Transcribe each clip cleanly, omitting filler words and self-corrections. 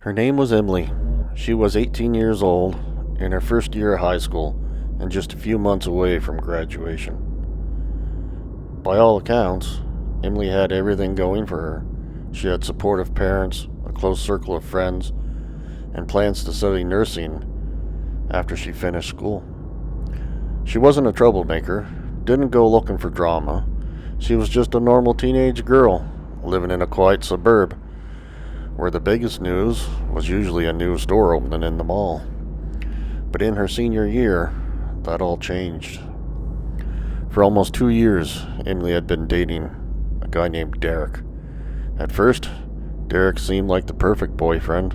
Her name was Emily. She was 18 years old, in her first year of high school, and just a few months away from graduation. By all accounts, Emily had everything going for her. She had supportive parents, a close circle of friends, and plans to study nursing after she finished school. She wasn't a troublemaker, didn't go looking for drama. She was just a normal teenage girl living in a quiet suburb where the biggest news was usually a new store opening in the mall. But in her senior year, that all changed. For almost 2 years, Emily had been dating a guy named Derek. At first, Derek seemed like the perfect boyfriend.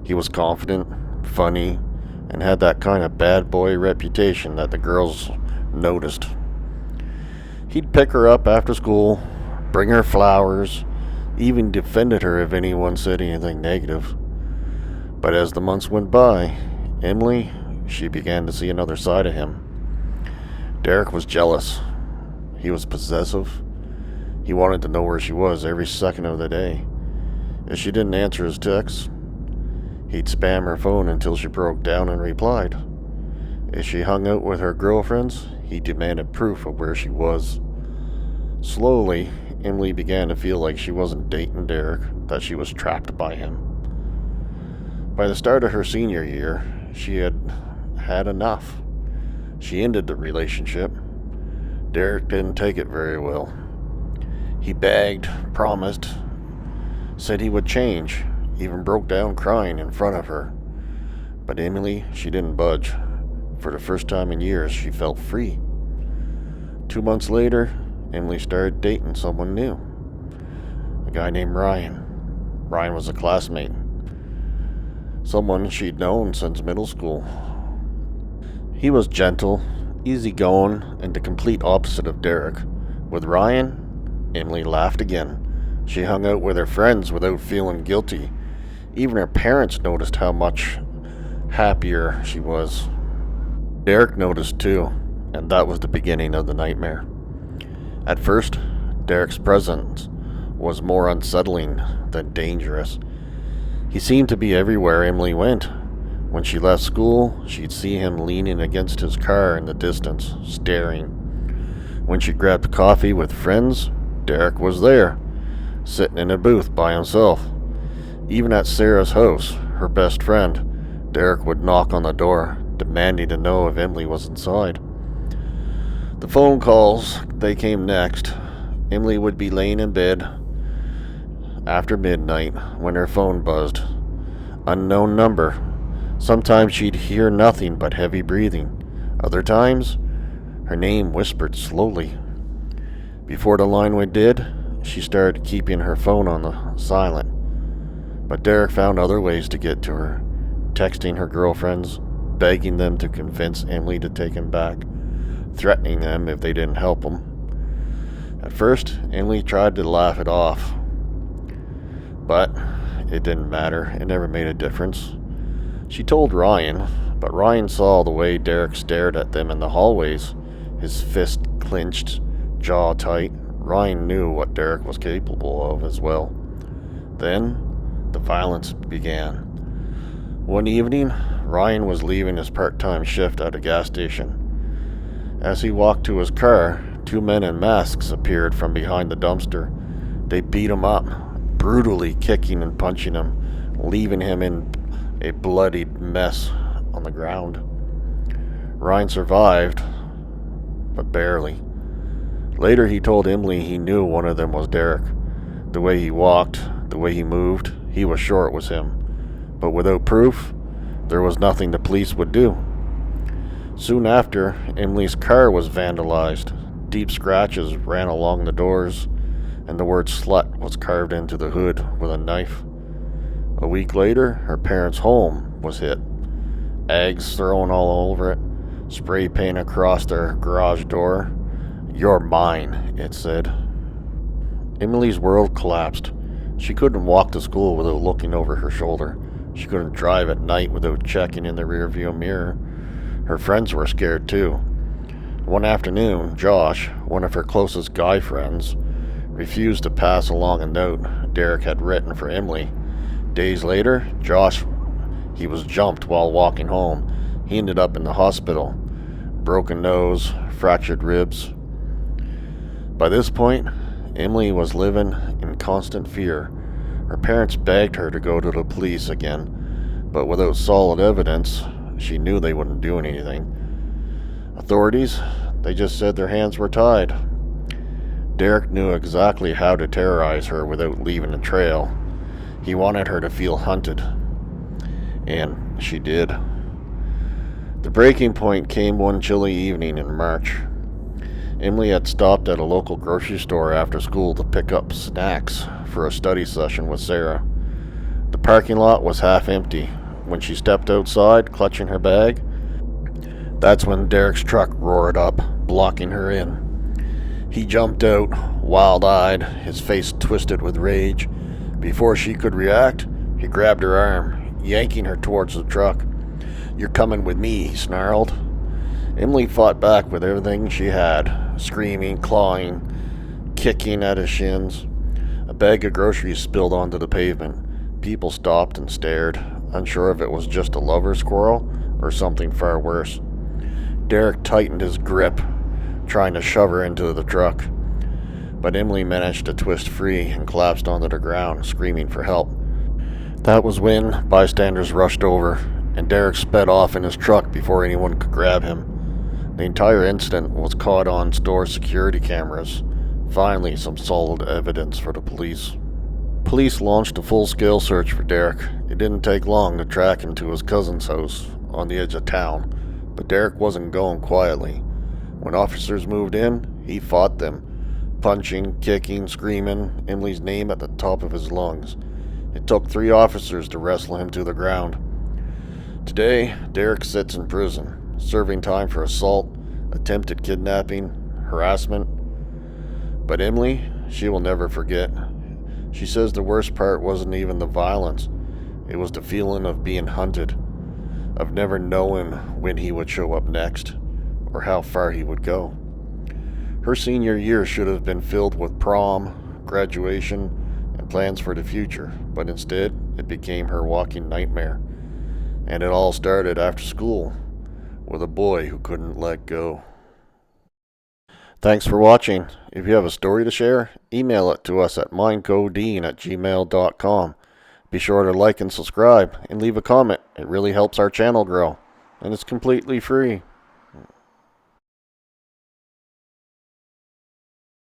He was confident, funny, and had that kind of bad boy reputation that the girls noticed. He'd pick her up after school, bring her flowers, even defended her if anyone said anything negative. But as the months went by, Emily, she began to see another side of him. Derek was jealous. He was possessive. He wanted to know where she was every second of the day. If she didn't answer his texts, he'd spam her phone until she broke down and replied. If she hung out with her girlfriends, he demanded proof of where she was. Slowly, Emily began to feel like she wasn't dating Derek, that she was trapped by him. By the start of her senior year, she had had enough. She ended the relationship. Derek didn't take it very well. He begged, promised, said he would change, even broke down crying in front of her. But Emily, she didn't budge. For the first time in years, she felt free. 2 months later, Emily started dating someone new. A guy named Ryan. Ryan was a classmate. Someone she'd known since middle school. He was gentle, easygoing, and the complete opposite of Derek. With Ryan, Emily laughed again. She hung out with her friends without feeling guilty. Even her parents noticed how much happier she was. Derek noticed too, and that was the beginning of the nightmare. At first, Derek's presence was more unsettling than dangerous. He seemed to be everywhere Emily went. When she left school, she'd see him leaning against his car in the distance, staring. When she grabbed coffee with friends, Derek was there, sitting in a booth by himself. Even at Sarah's house, her best friend, Derek would knock on the door, demanding to know if Emily was inside. The phone calls, they came next. Emily would be laying in bed after midnight when her phone buzzed. Unknown number. Sometimes she'd hear nothing but heavy breathing. Other times, her name whispered slowly. Before the line went dead, she started keeping her phone on the silent. But Derek found other ways to get to her, texting her girlfriends, begging them to convince Emily to take him back, threatening them if they didn't help him. At first, Emily tried to laugh it off, but it didn't matter. It never made a difference. She told Ryan, but Ryan saw the way Derek stared at them in the hallways, his fist clenched, jaw tight. Ryan knew what Derek was capable of as well. Then, the violence began. One evening, Ryan was leaving his part-time shift at a gas station. As he walked to his car, 2 men in masks appeared from behind the dumpster. They beat him up, brutally kicking and punching him, leaving him in a bloodied mess on the ground. Ryan survived, but barely. Later he told Emily he knew one of them was Derek. The way he walked, the way he moved, he was sure it was him. But without proof, there was nothing the police would do. Soon after, Emily's car was vandalized. Deep scratches ran along the doors, and the word slut was carved into the hood with a knife. A week later, her parents' home was hit. Eggs thrown all over it, spray paint across their garage door. "You're mine," it said. Emily's world collapsed. She couldn't walk to school without looking over her shoulder. She couldn't drive at night without checking in the rearview mirror. Her friends were scared too. One afternoon, Josh, one of her closest guy friends, refused to pass along a note Derek had written for Emily, Days later, Josh, he was jumped while walking home. He ended up in the hospital. Broken nose, fractured ribs. By this point, Emily was living in constant fear. Her parents begged her to go to the police again, but without solid evidence, she knew they wouldn't do anything. Authorities, they just said their hands were tied. Derek knew exactly how to terrorize her without leaving a trail. He wanted her to feel hunted. And she did. The breaking point came one chilly evening in March. Emily had stopped at a local grocery store after school to pick up snacks for a study session with Sarah. The parking lot was half empty. When she stepped outside, clutching her bag, that's when Derek's truck roared up, blocking her in. He jumped out, wild-eyed, his face twisted with rage. Before she could react, he grabbed her arm, yanking her towards the truck. "You're coming with me," he snarled. Emily fought back with everything she had, screaming, clawing, kicking at his shins. A bag of groceries spilled onto the pavement. People stopped and stared, unsure if it was just a lover squirrel or something far worse. Derek tightened his grip, trying to shove her into the truck, but Emily managed to twist free and collapsed onto the ground, screaming for help. That was when bystanders rushed over, and Derek sped off in his truck before anyone could grab him. The entire incident was caught on store security cameras. Finally, some solid evidence for the police. Police launched a full-scale search for Derek. It didn't take long to track him to his cousin's house on the edge of town, but Derek wasn't going quietly. When officers moved in, he fought them, punching, kicking, screaming, Emily's name at the top of his lungs. It took 3 officers to wrestle him to the ground. Today, Derek sits in prison, serving time for assault, attempted kidnapping, harassment. But Emily, she will never forget. She says the worst part wasn't even the violence. It was the feeling of being hunted, of never knowing when he would show up next, or how far he would go. Her senior year should have been filled with prom, graduation, and plans for the future, but instead, it became her walking nightmare. And it all started after school, with a boy who couldn't let go. Thanks for watching. If you have a story to share, email it to us at mindcodean@gmail.com. Be sure to like and subscribe, and leave a comment. It really helps our channel grow, and it's completely free.